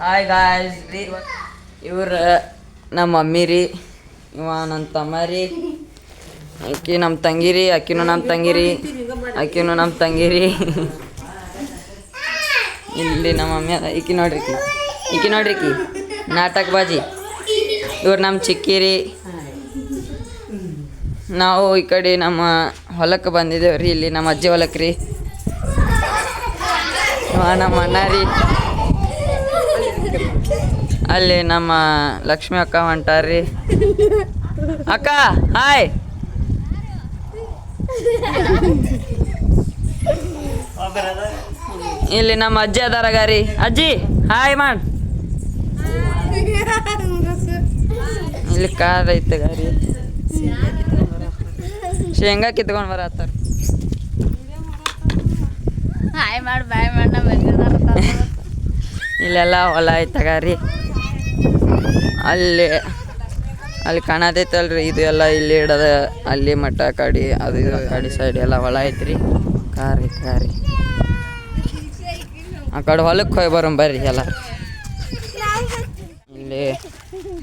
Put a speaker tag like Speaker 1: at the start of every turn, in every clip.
Speaker 1: Hi guys ರೀ, ಇವ್ರ ನಮ್ಮ ಮಮ್ಮಿ ರೀ, ಇವ ನನ್ನ ತಮ್ಮ ರೀ, ಆಕಿ ನಮ್ಮ ತಂಗಿರಿ, ಆಕಿನೂ ನಮ್ಮ ತಂಗಿರಿ, ಆಕಿನೂ ನಮ್ಮ ತಂಗಿರಿ. ಇಲ್ಲಿ ನಮ್ಮ ಮಮ್ಮಿ ಈಕಿ ನೋಡ್ರಿ, ಈಕಿ ನೋಡ್ರಿ, ನಾಟಕ ಬಾಜಿ. ಇವ್ರು ನಮ್ಮ ಚಿಕ್ಕಿರಿ. ನಾವು ಈ ಕಡೆ ನಮ್ಮ ಹೊಲಕ್ಕೆ ಬಂದಿದ್ದೇವೆ ರೀ, ಇಲ್ಲಿ ನಮ್ಮ ಅಜ್ಜಿ ಹೊಲಕ್ಕೆ ರೀ. ನಮ್ಮ ಅಣ್ಣ ರೀ, ಅಲ್ಲಿ ನಮ್ಮ ಲಕ್ಷ್ಮಿ ಅಕ್ಕ ಹೊಂಟಾರ್ರಿ. ಅಕ್ಕ ಹಾಯ್. ಇಲ್ಲಿ ನಮ್ಮ ಅಜ್ಜಿ ಅದಾರಾಗ ರೀ. ಅಜ್ಜಿ ಹಾಯ್ ಮಾಡ್. ಇಲ್ಲಿ ಕಾರ್ ಐತೆ ಗಾರಿ, ಶೇಂಗಾ ಕಿತ್ಕೊಂಡು ಬರತ್ತಾರ.
Speaker 2: ಹಾಯ್ ಮಾಡಿ ಬಾಯ್ ಮಾಡ.
Speaker 1: ಇಲ್ಲೆಲ್ಲ ಹೊಲ ಐತಗಾರಿ. ಅಲ್ಲಿ ಕಾಣತೈತಲ್ರಿ, ಇದು ಎಲ್ಲ ಇಲ್ಲಿ ಇಡದ ಅಲ್ಲಿ ಮಟ್ಟ ಕಡಿ ಅದು ಕಡಿ ಸೈಡ್ ಎಲ್ಲ ಹೊಲ ಐತ್ರಿ. ಕಾರಿ ಆ ಕಡೆ ಹೊಲಕ್ಕೆ ಹೋಗಿ ಬರೋಣ ಬರ್ರಿ ಎಲ್ಲ. ಇಲ್ಲಿ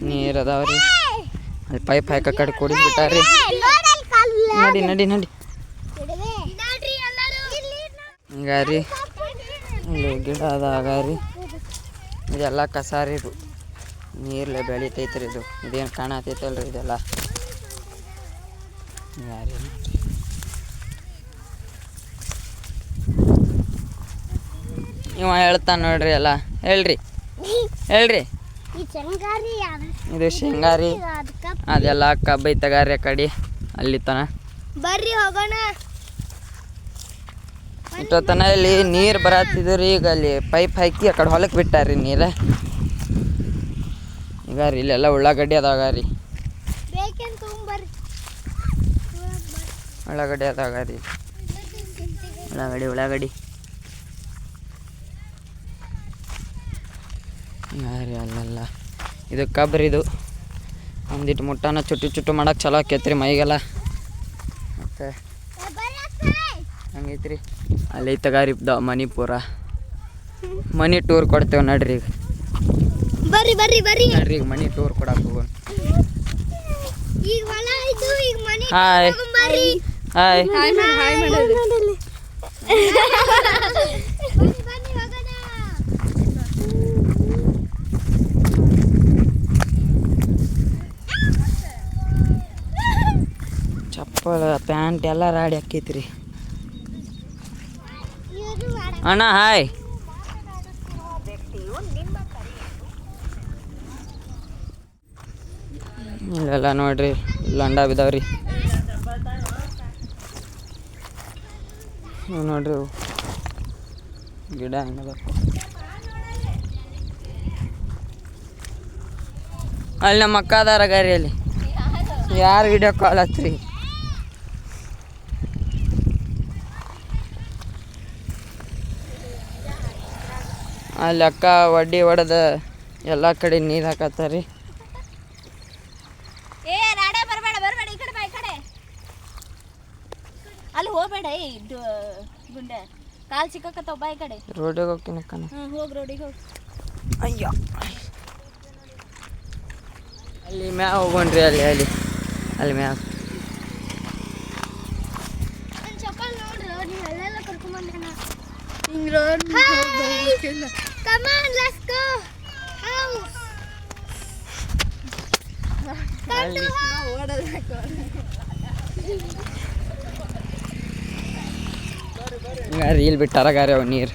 Speaker 1: ನೀರು ಅದಾವ್ರಿ, ಅಲ್ಲಿ ಪೈಪ್ ಹಾಕ ಕಡೆ ಕುಡಿಸ್ಬಿಟ್ಟಾರಿ. ನಡಿ ನಡಿ ನಡಿ ಹಿಂಗಾರಿ. ಇಲ್ಲಿ ಗಿಡ ಅದಾಗಾರಿ, ಇದೆಲ್ಲ ಕಸಾರಿ. ಇದು ನೀರ್ಲೆ ಬೆಳಿತೈತ್ರಿ. ಇದೇನು ಕಾಣತೈತಲ್ರಿ ಇದೆಲ್ಲ. ಯಾರಿ ಇವ ಹೇಳ್ತಾನೆ ನೋಡ್ರಿ ಎಲ್ಲ. ಹೇಳ್ರಿ ಇದು ಶೇಂಗಾರಿ, ಅದೆಲ್ಲ ಕಬ್ಬು ಐತಗಾರಿ ಆ ಕಡೆ ಅಲ್ಲಿ ತನ.
Speaker 2: ಬರ್ರಿ ಹೋಗೋಣ.
Speaker 1: ಇಷ್ಟೊತ್ತನ ಇಲ್ಲಿ ನೀರು ಬರತ್ತಿದ್ರಿ. ಈಗ ಅಲ್ಲಿ ಪೈಪ್ ಹಾಕಿ ಆ ಕಡೆ ಹೊಲಕ್ಕೆ ಬಿಟ್ಟಾರ್ರಿ ನೀರು. ಈಗ ರೀ ಇಲ್ಲೆಲ್ಲ ಉಳ್ಳಾಗಡ್ಡಿ ಅದಾಗ ರೀ, ಉಳ್ಳಾಗಡ್ಡಿ ಅದಾಗ ರೀ, ಉಳ್ಳಾಗಡ್ಡಿ ರೀ ಅಲ್ಲೆಲ್ಲ. ಇದು ಕಬ್ರಿ. ಇದು ಒಂದಿಟ್ಟು ಮುಟ್ಟನ ಚುಟ್ಟು ಮಾಡಕ್ಕೆ ಚಲೋ ಆಕೈತ್ರಿ ಮೈಗೆಲ್ಲ. ಮತ್ತು ಹಂಗೈತ್ರಿ. ಅಲ್ಲಿ ತಗಾರಿ ಮಣಿಪುರ ಮನಿ ಟೂರ್ ಕೊಡ್ತೇವೆ ನಡ್ರಿ. ಈಗ ನಡ್ರಿ ಈಗ ಮನಿ ಟೂರ್ ಕೊಡಕ್ಕೆ ಹೋಗೋಣ. Hi hi. ಚಪ್ಪಲ್ ಪ್ಯಾಂಟ್ ಎಲ್ಲ ರಾಡಿ ಹಾಕೈತ್ರಿ. ಅಣ್ಣ ಹಾಯ್. ಇಲ್ಲೆಲ್ಲ ನೋಡ್ರಿ ಲಂಡ ಬಿದ್ದಾವ್ರಿ. ನೋಡ್ರಿ ಗಿಡ ಹಂಗದ. ಅಲ್ಲಿ ನಮ್ಮ ಅಕ್ಕ ಅದಾರ ಗಾರಿಯಲ್ಲಿ. ಯಾರು ವಿಡಿಯೋ ಕಾಲ್ ಹತ್ರಿ. ಅಲ್ಲಿ ಅಕ್ಕ ವಡ್ಡಿ ಹೊಡೆದ ಎಲ್ಲ ಕಡೆ ನೀರು ಹಾಕತ್ತಾರಿ.
Speaker 2: ಅಲ್ಲಿ ಹೋಗ್ಬೇಡ ಗುಂಡೆ, ಕಾಲ್ ಸಿಕ್ಕತ್ತವ ಬಾ. ಈ ಕಡೆ
Speaker 1: ರೋಡಿಗೆ ಹೋಗ್ತೀನಿ.
Speaker 2: ಹೋಗಿ ರೋಡಿಗೆ ಹೋಗಿ.
Speaker 1: ಅಯ್ಯೋ ಅಲ್ಲಿ ಮ್ಯಾಗ ಹೋಗೋಣ್ರಿ. ಅಲ್ಲಿ ಮ್ಯಾಗ
Speaker 2: ಚಪ್ಪಲ್ ನೋಡ್ರಿ, ನೀವು ಎಲ್ಲೆಲ್ಲ ಕರ್ಕೊಂಡ್ಬಂದ್ರಣ.
Speaker 1: ರೀಲ್ ಬಿಟ್ಟಾರ ಗಾರಿ ಅವು ನೀರು.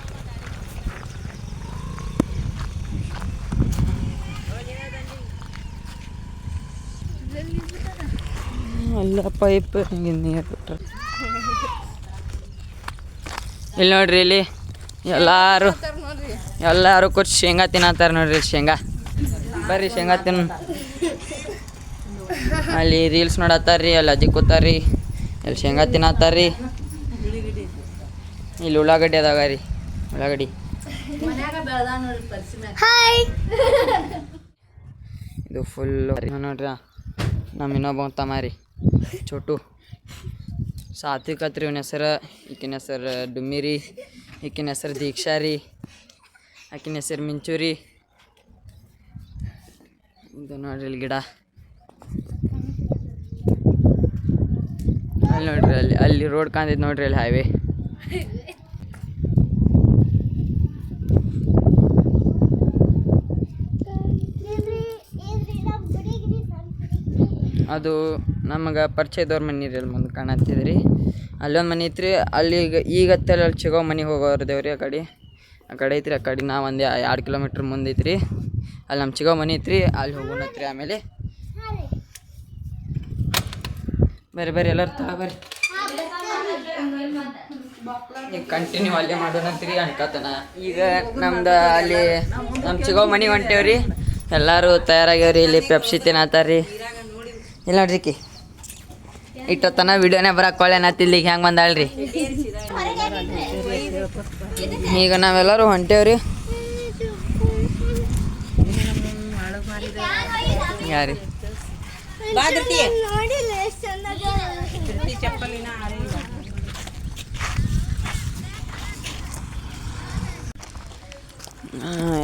Speaker 1: ಅಲ್ಲ ಪೈಪ್ ಹಿಂಗೆ ನೀರು ಬಿಟ್ಟಾರ. ಇಲ್ಲಿ ನೋಡ್ರಿ, ಇಲ್ಲಿ ಎಲ್ಲಾರು ಕೂರ್ಚಿ ಶೇಂಗಾ ತಿನ್ನತ್ತಾರ ನೋಡ್ರಿ. ಶೇಂಗಾ ಬರ್ರಿ ಶೇಂಗಾ ತಿನ್ನ. ಅಲ್ಲಿ ರೀಲ್ಸ್ ನೋಡತ್ತಾರ್ರಿ, ಅಲ್ಲಿ ಅಜ್ಜಿ ಕೂತಾರ್ರಿ, ಅಲ್ಲಿ ಶೇಂಗಾ ತಿನ್ನತ್ತಾರ್ರಿ. ಇಲ್ಲಿ ಉಳ್ಳಾಗಡ್ಡಿ ಅದಾಗ ರೀ, ಉಳ್ಳಾಗಡ್ಡಿ. ಇದು ಫುಲ್ ನೋಡ್ರಿ. ನಮ್ಮ ಇನ್ನೊಬ್ಬ ತಮ್ಮ ರೀ, ಚೋಟು ಸಾತ್ವಿಕ್ ಅತ್ರಿ ಇವನ ಹೆಸರು. ಈಕಿನ ಹೆಸರು ಡುಮ್ಮಿ ರೀ, ಈಕಿನ ಹೆಸರು ದೀಕ್ಷಾ ರೀ, ಆಕಿನ ಹೆಸರು ಮಿಂಚು ರೀ. ಇದು ನೋಡ್ರಿ ಇಲ್ಲಿ ಗಿಡ ಅಲ್ಲಿ ನೋಡ್ರಿ ಅಲ್ಲಿ ರೋಡ್ ಕಾಣ್ತೈತೆ ನೋಡ್ರಿ ಅಲ್ಲಿ ಹೈವೇ. ಅದು ನಮಗೆ ಪರಿಚಯದವ್ರ ಮನೆ ರೀ. ಅಲ್ಲಿ ಮುಂದೆ ಕಾಣತ್ತಿದ್ರಿ ಅಲ್ಲೊಂದು ಮನೆ ಐತ್ರಿ. ಅಲ್ಲಿ ಈಗ ಅಲ್ಲಿ ಚಿಗೋ ಮನೆಗೆ ಹೋಗೋರ್ದೇವ್ರಿ. ಆ ಕಡೆ ಐತ್ರಿ. ಆ ಕಡೆ ನಾವು ಒಂದು 2 ಕಿಲೋಮೀಟ್ರ್ ಮುಂದೆ ಐತ್ರಿ. ಅಲ್ಲಿ ನಮ್ಮ ಚಿಗೋ ಮನೆ ಐತ್ರಿ. ಅಲ್ಲಿ ಹೋಗೋಣತ್ರಿ. ಆಮೇಲೆ ಬರ್ರಿ ಎಲ್ಲರೂ ತಾ ಬರ್ರಿ. ಈಗ ಕಂಟಿನ್ಯೂ ಅಲ್ಲೇ ಮಾಡೋಣಂತ್ರಿ ಅನ್ಕತನ. ಈಗ ನಮ್ದು ಅಲ್ಲಿ ನಮ್ಮ ಚಿಗೋ ಮನೆಗೆ ಹೊಂಟೇವ್ರಿ. ಎಲ್ಲರೂ ತಯಾರಾಗ್ಯಾವ್ರಿ. ಇಲ್ಲಿ ಪೆಪ್ಸಿ ತಿನ್ನತ್ತಾರ್ರಿ. ಇಲ್ಲ ನೋಡ್ರಿಕಿ ಇಟ್ಟೊತ್ತನ ವಿಡಿಯೋನೇ ಬರಕ್ಕೆ ನತ್ತಿಲ್ಲಿ ಈಗ ಹೆಂಗೆ ಬಂದಾಳ್ರಿ. ಈಗ ನಾವೆಲ್ಲರೂ ಹೊಂಟೇವ್ರಿ. ಯಾರಿ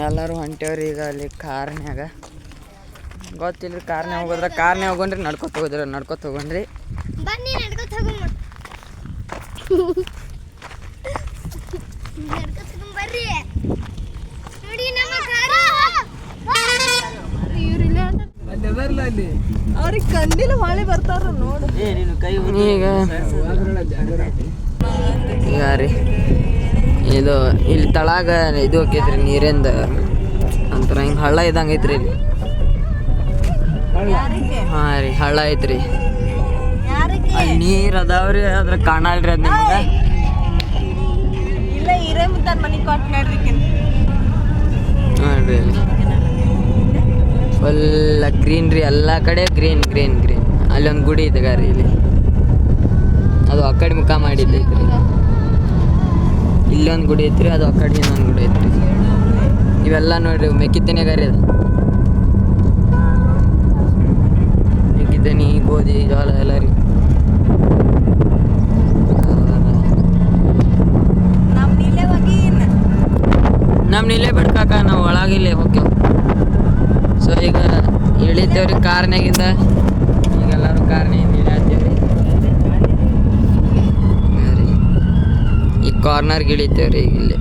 Speaker 1: ಎಲ್ಲರೂ ಹೊಂಟೇವ್ರಿ. ಈಗ ಅಲ್ಲಿ ಕಾರ್ನ್ಯಾಗ ಗೊತ್ತಿಲ್ರಿ. ಕಾರ್ನ್ಯಾಗ ಹೋಗೋದ್ರೆ ಕಾರ್ನ್ಯಾಗ ಹೋಗೋಣ್ರಿ. ನಡ್ಕೊತ ಹೋಗೋಣ್ರಿ.
Speaker 3: ಬನ್ನಿ ನಡ್ಕೊತ ಹೋಗೋಣ. ಬರ್ರಿ ನೋಡಿ ನಮ್ಮ ಕಾರು.
Speaker 4: ಅಲ್ಲಿ ಅವ್ರಿಗೆ ಕಂದಿಲ್ಲ ಹೊಳೆ ಬರ್ತಾರ ನೋಡು.
Speaker 1: ಈಗ ಯಾರಿ ಇದು ಇಲ್ಲಿ ತಳಾಗ ಇದು ಹೋಗೈತ್ರಿ ನೀರಿಂದ ಅಂತರ ಹಿಂಗೆ ಹಳ್ಳ ಇದ್ದಂಗೆ ಐತ್ರಿ ಇಲ್ಲಿ. ಹಾಂ ರೀ ಹಳ್ಳ ಐತ್ರಿ. ಅಲ್ಲಿ ನೀರು ಅದಾವ್ರಿ. ಅದ್ರ ಕಾಣಲ್ರಿ ಅದು ನಿಮ್ಗೆ.
Speaker 4: ಇಲ್ಲ ಹಿರೇ ಮುದ್ದಾರ ಮನೆ ಕೊಟ್ಟು ನೋಡ್ರಿ.
Speaker 1: ನೋಡ್ರಿ ಫುಲ್ ಗ್ರೀನ್ ರೀ. ಎಲ್ಲ ಕಡೆ ಗ್ರೀನ್. ಅಲ್ಲೊಂದು ಗುಡಿ ಇದ್ದಾಗಾರಿ ಇಲ್ಲಿ. ಅದು ಆ ಕಡೆ ಮುಖ ಮಾಡಿದ್ದೈತ್ರಿ. ಇಲ್ಲೊಂದು ಗುಡಿ ಐತ್ರಿ. ಅದು ಆ ಕಡೆ ಇನ್ನೊಂದು ಗುಡಿ ಐತ್ರಿ. ಇವೆಲ್ಲ ನೋಡ್ರಿ ಮೆಕ್ಕಿತೆನೆಗಾರಿ. ಅದು ಮೆಕ್ಕಿತೆನಿ, ಗೋಧಿ, ಜೋಳ ಎಲ್ಲ ರೀ. ನಮ್ಮ ಇಲ್ಲೇ ಬಿಡ್ಕಾಕ ನಾವು ಒಳಗಿಲ್ಲೇ ಹೋಗ್ತೇವೆ. ಸೊ ಈಗ ಇಳಿತೇವ್ರಿ ಕಾರ್ನಾಗಿಂದ. ಈಗೆಲ್ಲರೂ ಕಾರ್ನಾಗಿಂದ ಇಳಿಯತ್ತೇವ್ರಿ. ಈ ಕಾರ್ನರ್ಗೆ ಇಳಿತೇವ್ರಿ ಈಗ ಇಲ್ಲಿ.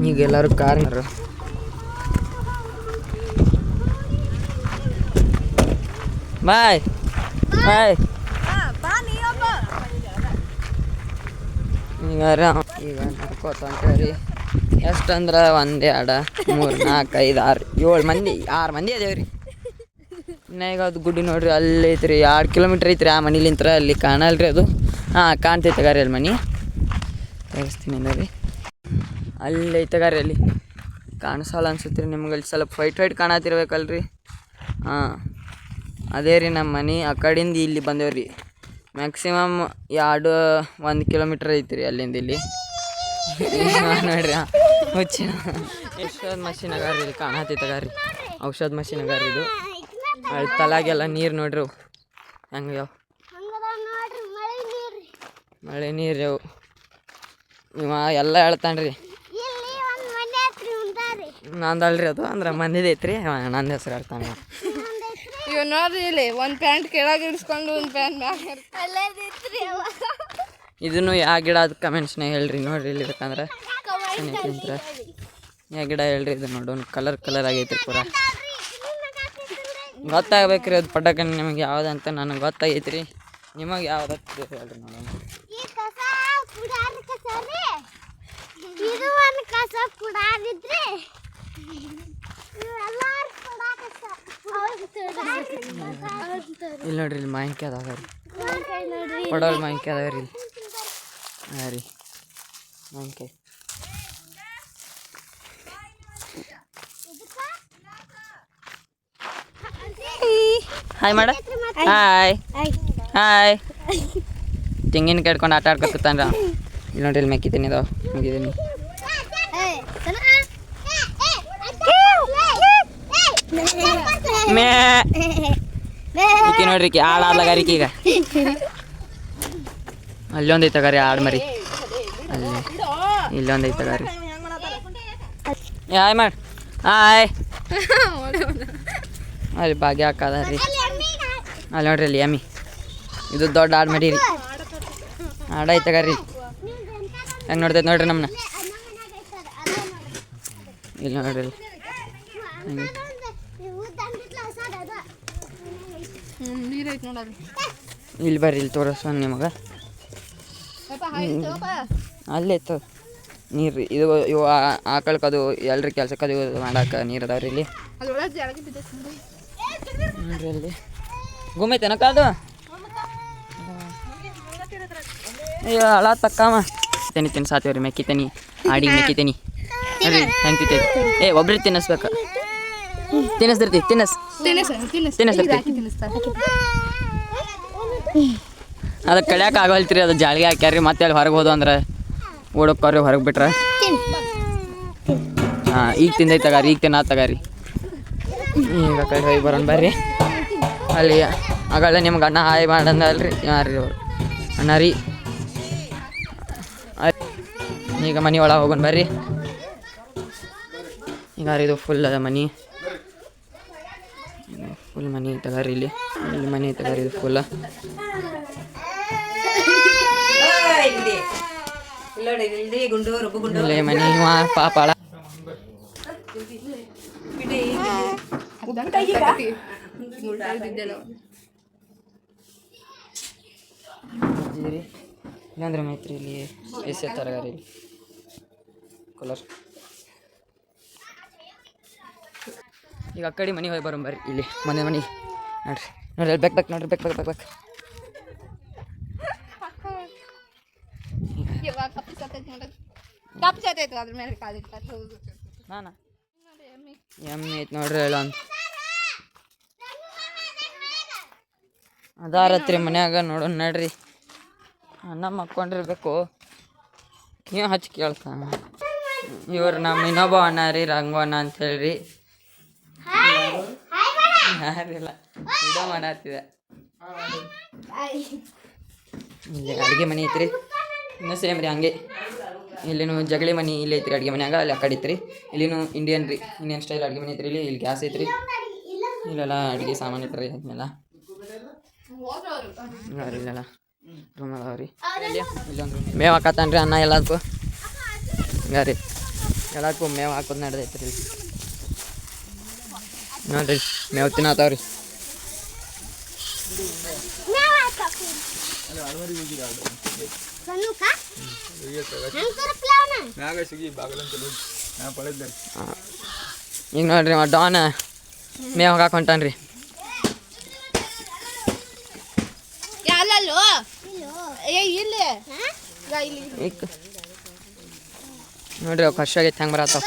Speaker 1: ಈಗೆಲ್ಲರೂ ಕಾರ್ನರ್. ಬಾಯ್ ಈಗ ನಡ್ಕೋತ ಹೊಂಟೇವ್ರಿ. ಎಷ್ಟಂದ್ರೆ 1 2 3 4 5 6 7 ಮಂದಿ 6 ಮಂದಿ ಅದೇವ್ರಿ. ಇನ್ನು ಈಗ ಅದು ಗುಡಿ ನೋಡ್ರಿ ಅಲ್ಲಿ ಐತ್ರಿ. 2 ಕಿಲೋಮೀಟ್ರ್ ಐತ್ರಿ ಆ ಮನೇಲಿಂತ್ರ. ಅಲ್ಲಿ ಕಾಣಲ್ರಿ ಅದು. ಹಾಂ ಕಾಣ್ತೈತಗಾರಿ ಅಲ್ಲಿ ಮನೆ. ತೆಗಿಸ್ತೀನಿ ರೀ. ಅಲ್ಲಿ ಐತಗಾರಿ ಅಲ್ಲಿ ಕಾಣಿಸಲ್ಲ ಅನ್ಸುತ್ತೆ ರೀ ನಿಮ್ಗೆ. ಅಲ್ಲಿ ಸ್ವಲ್ಪ ವೈಟ್ ಕಾಣತಿರ್ಬೇಕಲ್ರಿ. ಹಾಂ ಅದೇ ರೀ ನಮ್ಮ ಮನೆ. ಆ ಕಡೆಯಿಂದ ಇಲ್ಲಿ ಬಂದೇವ್ರಿ. ಮ್ಯಾಕ್ಸಿಮಮ್ 1 ಕಿಲೋಮೀಟ್ರ್ ಐತ್ರಿ ಅಲ್ಲಿಂದ ಇಲ್ಲಿ. ನೋಡ್ರಿ ಹುಚ್ಚಿನ ಔಷಧ ಮಷೀನ್ ಅಗಾರಿ ಇಲ್ಲಿ ಕಾಣತೈತಗಾರಿ. ಔಷಧ ಮಷೀನ್ ಅಗಾರಿ ಇದು. ಅಲ್ಲಿ ತಲಾಗೆಲ್ಲ ನೀರು ನೋಡ್ರಿ ಅವು ಹೆಂಗೆ ಮಳೆ ನೀರು ಅವು. ಇವ ಎಲ್ಲ ಹೇಳ್ತಾನ್ರಿ. ನಂದಲ್ರಿ ಅದು. ಅಂದ್ರೆ ಮಂದಿದ ಐತ್ರಿ. ನಂದು ಹೆಸ್ರು ಹೇಳ್ತಾನೆ.
Speaker 4: ಇವ್ ನೋಡ್ರಿ ಇಲ್ಲಿ ಒಂದು ಪ್ಯಾಂಟ್ ಕೆಳಗೆ ಇಡಿಸ್ಕೊಂಡು ಒಂದು ಪ್ಯಾಂಟ್ ಮ್ಯಾಗ.
Speaker 1: ಇದನ್ನು ಯಾವ ಗಿಡ ಅದು ಕಮೆಂಟ್ಸ್ನಾಗ ಹೇಳ್ರಿ. ನೋಡ್ರಿ ಇಲ್ಲಿ ಬೇಕಂದ್ರೆ ಯಾವ ಗಿಡ ಹೇಳ್ರಿ. ಇದು ನೋಡೋಣ ಕಲರ್ ಆಗೈತ್ರಿ ಪೂರ. ಗೊತ್ತಾಗ್ಬೇಕ್ರಿ ಅದು ಪಟಕನ್ ನಿಮಗೆ ಯಾವುದಂತ. ನನಗೆ ಗೊತ್ತಾಗೈತ್ರಿ. ನಿಮಗೆ ಯಾವ್ದತ್ತು ಹೇಳ್ರಿ ನೋಡೋಣ. ಇಲ್ಲಿ ನೋಡ್ರಿ ಇಲ್ಲಿ ಮಾವಿನಕಾಯಿ ಅದಾವ ರೀ. ಕೊಡೋಲ್ ಮಾವಿನಕಾಯಿ ಅದಾವ ರೀ. ಹಾಂ ರೀ ಮಾವಿನಕಾಯಿ. ಹಾಯ್ ಮಾಡ. ಹಾಯ್ ತೆಂಗಿನ ಕಡ್ಕೊಂಡು ಆಟ ಆಡ್ಕೊತಾನ್ರ. ಇಲ್ಲಿ ನೋಡ್ರಿ ಇಲ್ಲಿ ಮೆಕ್ಕಿದ್ದೀನಿ ಇದಾವ. ಮುಗಿದೀನಿ. ಈಕಿ ನೋಡ್ರಿ ಆಡ್ ಆಡ್ಲಾಗಾರಿಕಿ. ಈಗ ಅಲ್ಲೊಂದು ಐತಗಾರಿ ಆಡ್ ಮರಿ. ಅಲ್ಲಿ ಇಲ್ಲೊಂದು ಐತಗಾರಿ. ಯಾಯ್ ಮಾಡಿ ಹಾಯ್ ಅಲ್ಲಿ ಭಾಗ್ಯ ಹಾಕದ ರೀ ಅಲ್ಲಿ ನೋಡ್ರಿ ಅಲ್ಲಿ ಯಮ್ಮಿ ಇದು ದೊಡ್ಡ ಆಡ್ ಮಾಡೀರಿ ಆಡ ಐತಗಾರಿ ಹೆಂಗೆ ನೋಡ್ತೈತೆ ನೋಡ್ರಿ ನಮ್ಮನ್ನ ಇಲ್ಲಿ ನೋಡ್ರಿ ಇಲ್ಲಿ
Speaker 4: ನೀರೈತೆ ನೋಡೋದು
Speaker 1: ಇಲ್ಲಿ ಬರ್ರಿ ಇಲ್ಲಿ ತೋರಿಸೋಣ ನಿಮಗೆ ಅಲ್ಲೇ ಇತ್ತು ನೀರು ಇದು ಇವು ಆಕಳಕ್ಕದು ಎಲ್ರಿ ಕೆಲ್ಸಕ್ಕೆ ಅದು ಮಾಡಕ್ಕೆ ನೀರು ಅದಾವ್ರಿ ಇಲ್ಲಿ
Speaker 4: ಅದ್ರೊಳಗೆ ಜಾಳಗಿ ಬಿದ್ದೈತೆ
Speaker 1: ನೋಡ್ರಿ ಅಲ್ಲಿ ಗುಮ್ಮೈತೇನಕ್ಕ ಅದು ಅಯ್ಯೋ ಹಳ ತಕ್ಕಮ್ಮ ತಿನ್ನಿ ಸಾತೀವ್ರಿ ಮೆಕ್ಕಿತೇನಿ ಆಡಿಗೆ ಮೆಕ್ಕಿತೇನಿ ನೋಡ್ರಿ ಹೆಂಗೆ ತಿಂತೈತಿ ಒಬ್ರಿಗೆ ತಿನ್ನಿಸ್ಬೇಕು ತಿನ್ನಿಸ್ದಿರ್ತಿ ತಿನ್ನಿಸ್ದಿರ್ತಿ ಅದು ಕಳ್ಯಾಕೆ ಆಗೋಲ್ತ್ರಿ ಅದು ಜಾಳಿಗೆ ಹಾಕ್ಯಾರ್ರಿ ಮತ್ತೆ ಅಲ್ಲಿ ಹೊರಗೆ ಹೋದು ಅಂದ್ರೆ ಓಡೋಕ್ಕಾರ್ರಿ ಹೊರಗೆ ಬಿಟ್ರೆ ಹಾಂ ಈಗ ತಿಂದೈತೆ ತಗಾರಿ ಈಗ ತಿನ್ನ ತಗಾರಿ ಈಗ ಕಡೆ ಹೋಗಿ ಬರೋಣ ಬರ್ರಿ ಅಲ್ಲಿ ಆಗಳ ನಿಮ್ಗೆ ಅಣ್ಣ ಹಾಯ್ ಮಾಡಂದಲ್ರಿ ಯಾರು ಅವ್ರು ಅಣ್ಣ ರೀ ಈಗ ಮನೆ ಒಳಗೆ ಹೋಗೋಣ ಬರ್ರಿ ಈಗ ಇದು ಫುಲ್ ಅದ ಮನೆ ಫುಲ್ ಮನೆ ತಗಾರಿ ಇಲ್ಲಿ ಮನೆ ತಗಾರಿ ಇದು ಫುಲ್ ಇಲ್ಲೇ ಮನೆ ಪಾಪಾಳ ಇಲ್ಲಾಂದ್ರೆ ಮೈತ್ರಿ ಇಲ್ಲಿ ಎಸ್ ತರಗಾರಿ ಇಲ್ಲಿ ಕಲರ್ ಈಗ ಆ ಕಡೆ ಮನೆಗೆ ಹೋಗಿ ಬರೋಣ ಬರ್ರಿ ಇಲ್ಲಿ ಮನೆ ನೋಡ್ರಿ ನೋಡ್ರಿ ಅಲ್ಲಿ ಬೆಕ್ ನೋಡ್ರಿ ಬೆಕ್
Speaker 4: ಅದ್ರ ಮೇಲೆ
Speaker 1: ನಾನಾ ಎಮ್ಮೆ ಐತೆ ನೋಡ್ರಿ ಹೇಳ ಅಂತ ಅದಾರತ್ರಿ ಮನ್ಯಾಗ ನೋಡೋಣ ನಡ್ರಿ ಅಣ್ಣ ಮಕ್ಕೊಂಡಿರ್ಬೇಕು ನೀವು ಹಚ್ಚಿ ಕೇಳ್ತಾ ಇವ್ರು ನಮ್ಮ ಇನ್ನೊಬ್ಬ ಅಣ್ಣ ರೀ ರಂಗು ಅಣ್ಣ ಅಂತ ಹೇಳ್ರಿ ಯಾರಿಲ್ಲ ವಿಡಿಯೋ ಮಾಡತ್ತಿದೆ ಇಲ್ಲಿ ಅಡುಗೆ ಮನೆ ಐತ್ರಿ ಇನ್ನೂ ಸೇಮ್ ರೀ ಹಂಗೆ ಇಲ್ಲಿನೂ ಜಗಳಿ ಮನೆ ಇಲ್ಲಿ ಐತ್ರಿ ಅಡುಗೆ ಮನ್ಯಾಗ ಅಲ್ಲಿ ಆ ಕಡೆ ಐತ್ರಿ ಇಲ್ಲಿನೂ ಇಂಡಿಯನ್ ಸ್ಟೈಲ್ ಅಡುಗೆ ಮನೆ ಐತ್ರಿ ಇಲ್ಲಿ ಗ್ಯಾಸ್ ಐತ್ರಿ ಇಲ್ಲೆಲ್ಲ ಅಡುಗೆ ಸಾಮಾನು ಐತ್ರಿ ಇದನ್ನೆಲ್ಲ ಇಲ್ಲೆಲ್ಲ ರೂಮ್ ಅದಾವ ರೀ ಇಲ್ಲೊಂದು ಮೇವು ಹಾಕತ್ತಾನ ರೀ ಅನ್ನ ಎಲ್ಲದಕ್ಕೂ ಹಿಂಗ ರೀ ಎಲ್ಲದಕ್ಕೂ ಮೇವು ಹಾಕೋದು ನಡೆದೈತ್ರಿ ಇಲ್ಲಿ ನೋಡ್ರಿ ಮೇವು ತಿನ್ನತ್ತಾವ ರೀ ಈಗ ನೋಡ್ರಿ ಡಾನ್ ಮೇವು ಹಾಕೊಂಟಾನ ರೀ ನೋಡ್ರಿ ಅವ್ ಖುಷಿ ಆಗೈತೆ ಹೆಂಗೆ ಬರತ್ತಾವ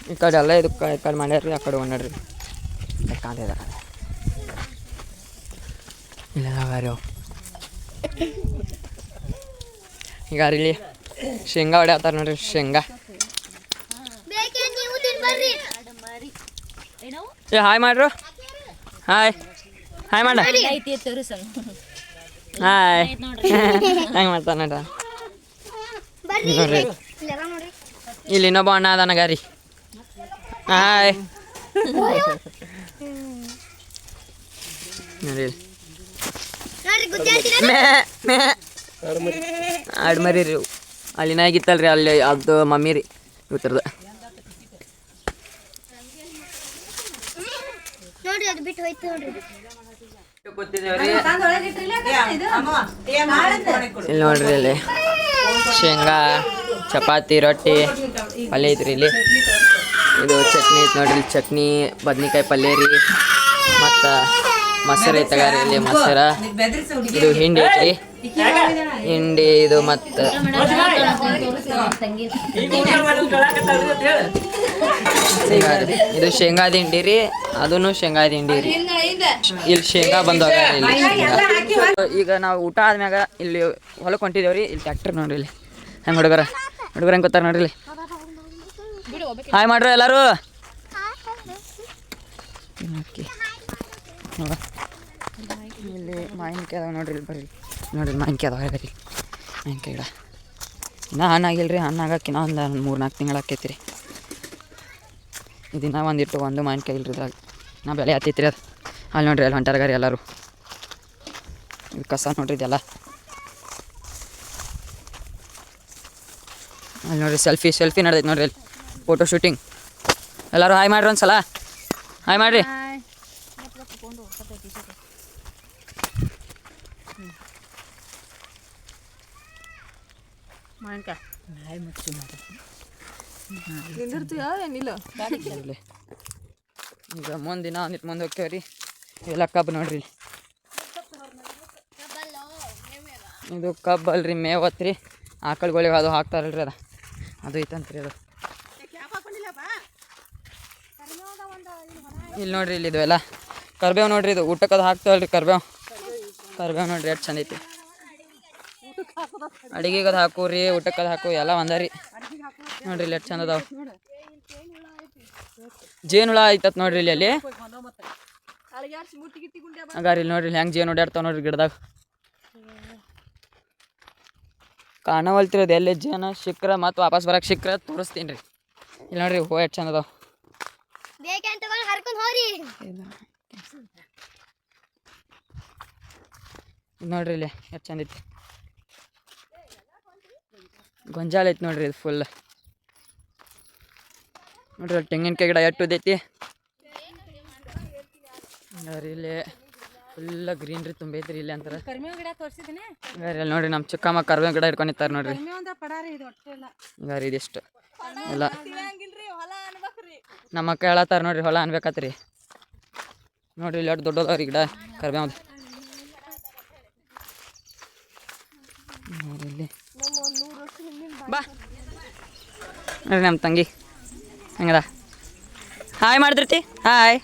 Speaker 1: ಈ ಕಡೆ ಎಲ್ಲ ಇದಕ್ಕೆ ಈ ಕಡೆ ಮಾಡ್ಯಾರ್ರಿ ಆ ಕಡೆ ನೋಡ್ರಿ ಕಾಂತ ಇಲ್ಲ ರೀ ಈಗ ಇಲ್ಲಿ ಶೇಂಗಾ ಹೊಡ್ಯಾತಾರ ನೋಡ್ರಿ ಶೇಂಗಾ ಏ ಹಾಯ್ ಮಾಡ್ರು ಹಾಯ್ ಮಾಡ ಹಾಯ್ ಹೆಂಗೆ ಮಾಡ್ತಾರ ನೋಡ್ರ ನೋಡ್ರಿ ಇಲ್ಲಿ ಇನ್ನೊಬ್ಬ ಅಣ್ಣ ಅದನಗ ರೀ ಹಾಯ್ ನೋಡ್ರಿ ಆಡ್ ಮರಿ ರೀ ಅಲ್ಲಿ ನಾಯಿಗಿತ್ತಲ್ರಿ ಅಲ್ಲಿ ಅದು ಮಮ್ಮಿ ರೀ ಇವತ್ತರದ
Speaker 3: ನೋಡ್ರಿ ಅದು ಬಿಟ್ಟು ಹೋಯ್ತು ನೋಡ್ರಿ
Speaker 1: ಇಲ್ಲಿ ನೋಡ್ರಿ ಇಲ್ಲಿ ಶೇಂಗಾ ಚಪಾತಿ ರೊಟ್ಟಿ ಪಲ್ಯ ಐತ್ರಿ ಇಲ್ಲಿ ಇದು ಚಟ್ನಿ ಐತೆ ನೋಡ್ರಿ ಚಟ್ನಿ ಬದ್ನಿಕಾಯಿ ಪಲ್ಯ ರೀ ಮತ್ತು ಮೊಸರು ಐತಗಾರಿ ಇಲ್ಲಿ ಮೊಸರ ಇದು ಹಿಂಡಿ ಐತ್ರಿ ಹಿಂಡಿ ಇದು ಮತ್ತು ಇದು ಶೇಂಗಾದ ಹಿಂಡಿ ರೀ ಅದೂ ಶೇಂಗಾದ ಹಿಂಡಿ ರೀ ಇಲ್ಲಿ ಶೇಂಗಾ ಬಂದಾಗ ಇಲ್ಲಿ ಈಗ ನಾವು ಊಟ ಆದ್ಮ್ಯಾಗ ಇಲ್ಲಿ ಹೊಲಕ್ಕೆ ಹೊಂಟಿದೇವ್ರಿ ಇಲ್ಲಿ ಟ್ಯಾಕ್ಟರ್ ನೋಡ್ರಿ ಇಲ್ಲಿ ಹೆಂಗೆ ಹುಡುಗರ ಹೆಂಗೆ ಗೊತ್ತಾರ ನೋಡ್ರಿ ಇಲ್ಲಿ ಹಾಯ್ ಮಾಡ್ರಿ ಎಲ್ಲರೂ ಓಕೆ ಇಲ್ಲಿ ಮಾವಿನಕಾಯಿ ಅದಾವೆ ನೋಡ್ರಿ, ಇಲ್ಲಿ ಬರ್ರಿ ನೋಡ್ರಿ ಮಾವಿನಕಾಯಿ ಅದಾವೆ ಬರ್ರಿ. ಮಾವಿನಕಾಯಿ ಗಿಡ ಇನ್ನೂ ಹಣ್ಣಾಗಿಲ್ಲ ರೀ, ಹಣ್ಣಾಗಕ್ಕೆ ಇನ್ನೂ ಒಂದು 3-4 ತಿಂಗಳು ಆಕೈತಿ ರೀ. ಇದನ್ನ ಒಂದಿಟ್ಟು ಒಂದು ಮಾವಿನಕಾಯಿ ಇಲ್ರಿ ಇದ್ರಾಗ, ನಾ ಬೆಳೆ ಹತ್ತೈತಿ ರೀ ಅದು. ಅಲ್ಲಿ ನೋಡ್ರಿ ಅಲ್ಲಿ ಹೊಂಟಾರಗಾರಿ ಎಲ್ಲರೂ. ಇದು ಕಸ ನೋಡ್ರಿ ಇದೆಲ್ಲ. ಅಲ್ಲಿ ನೋಡ್ರಿ ಸೆಲ್ಫಿ ನಡೆದೈತೆ ನೋಡ್ರಿ ಅಲ್ಲಿ, ಫೋಟೋ ಶೂಟಿಂಗ್. ಎಲ್ಲರೂ ಹಾಯ್ ಮಾಡ್ರಿ ಒಂದು ಸಲ, ಹಾಯ್ ಮಾಡಿರಿ. ಈಗ ಮುಂದಿನ ಒಂದಿಟ್ಟು ಮುಂದೆ ಹೋಗ್ತೇವೆ ರೀ. ಎಲ್ಲ ಕಬ್ಬು ನೋಡ್ರಿ, ಇದು ಕಬ್ಬು ಅಲ್ರಿ, ಮೇವತ್ತು ರೀ. ಆಕಳುಗಳಿಗೆ ಅದು ಹಾಕ್ತಾರಲ್ರಿ, ಅದು ಐತಂತ್ರಿ ಅದು. ಇಲ್ಲಿ ನೋಡ್ರಿ, ಇಲ್ಲಿ ಇದು ಎಲ್ಲ ಕರ್ಬೇವು ನೋಡ್ರಿ, ಇದು ಊಟಕ್ಕೆ ಅದು ಹಾಕ್ತಾವಲ್ರಿ ಕರ್ಬೇವು ನೋಡ್ರಿ ಎಷ್ಟು ಚಂದ ಐತಿ. ಅಡಿಗೆಗೆ ಅದು ಹಾಕು ರೀ, ಊಟಕ್ಕೆ ಅದು ಹಾಕು ಎಲ್ಲ ಒಂದ ರೀ. ನೋಡ್ರಿ ಇಲ್ಲಿ ಎಷ್ಟು ಚಂದ ಅದಾವ. ಜೇನುಳ ಐತತ್ ನೋಡ್ರಿ ಇಲ್ಲಿ ಅಲ್ಲಿ. ಹಂಗಾರಿ ಇಲ್ಲಿ ನೋಡ್ರಿ ಹೆಂಗೆ ಜೇನು ಓಡಾಡ್ತಾವ ನೋಡ್ರಿ ಗಿಡದಾಗ. ಕಾಣವಲ್ತಿರೋದು ಎಲ್ಲಿ ಜೇನು ಸಿಕ್ಕ್ರ ಮತ್ತು ವಾಪಸ್ ಬರಕ್ಕೆ ಸಿಕ್ಕ್ರ ತೋರಿಸ್ತೀನಿ ರೀ. ಇಲ್ಲಿ ನೋಡ್ರಿ ಹೂವು ಎಷ್ಟು ಚಂದ ಅದಾವ. ನೋಡ್ರಿ ಇಲ್ಲಿ ಎಷ್ಟು ಚಂದ ಐತಿ. ಗೊಂಜಾಳ ಐತಿ ನೋಡ್ರಿ ಇದು ಫುಲ್. ನೋಡ್ರಿ ಅಲ್ಲಿ ತೆಂಗಿನಕಾಯಿ ಗಿಡ ಎಷ್ಟು ಉದ್ದೈತಿ. ಇಲ್ಲಿ ಫುಲ್ಲ ಗ್ರೀನ್ರಿ ತುಂಬೈತ್ರಿ ಇಲ್ಲಿ ಅಂತಾರೆ. ಅಲ್ಲಿ ನೋಡ್ರಿ ನಮ್ಮ ಚಿಕ್ಕಮ್ಮ ಕರ್ಬೇವು ಗಿಡ ಹಿಡ್ಕೊಂಡಿರ್ತಾರೆ ನೋಡ್ರಿ. ಹಿಂಗಾರಿ ಇದಿಷ್ಟು ಎಲ್ಲ ನಮ್ಮ ಅಕ್ಕ ಹೇಳತ್ತಾರ ನೋಡ್ರಿ, ಹೊಲ ಅನ್ಬೇಕತ್ರಿ. ನೋಡ್ರಿ ಇಲ್ಲಿ ಎಷ್ಟು ದೊಡ್ಡದವ್ರಿ ಗಿಡ ಕರ್ಬೇವು. ಇಲ್ಲಿ ಬಾ ನೋಡ್ರಿ ನಮ್ಮ ತಂಗಿ ಹಂಗದ ಹಾಯ್ ಮಾಡ್ತಿರ್ತಿ. Hi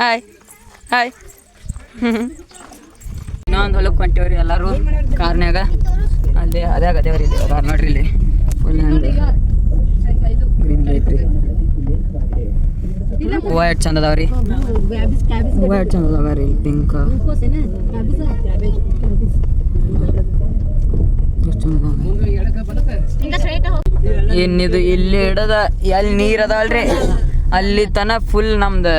Speaker 1: hi hi. ಇನ್ನೊಂದು ಹೊಲಕ್ಕೆ ಹೊಂಟೇವ್ರಿ ಎಲ್ಲರೂ ಕಾರ್ನ್ಯಾಗ. ಅಲ್ಲಿ ಅದೇ ಅದೇವ್ರಿ ಇಲ್ಲಿ ಅದಾರ ನೋಡ್ರಿ, ಇಲ್ಲಿ ಫುಲ್ ಗ್ರೀನ್ ಐತ್ರಿ. ಹೂವು ಎಷ್ಟು ಚಂದ ಅದಾವ್ರಿ, ಹೂವು ಎಷ್ಟು ಚಂದ ಅದಾವ ರೀ. ಪಿಂಕ್ ಎಷ್ಟು ಚಂದ ಏನಿದು. ಇಲ್ಲಿ ಹಿಡದ ಎಲ್ಲಿ ನೀರು ಅದಾವಲ್ರಿ ಅಲ್ಲಿ ತನ ಫುಲ್ ನಮ್ದು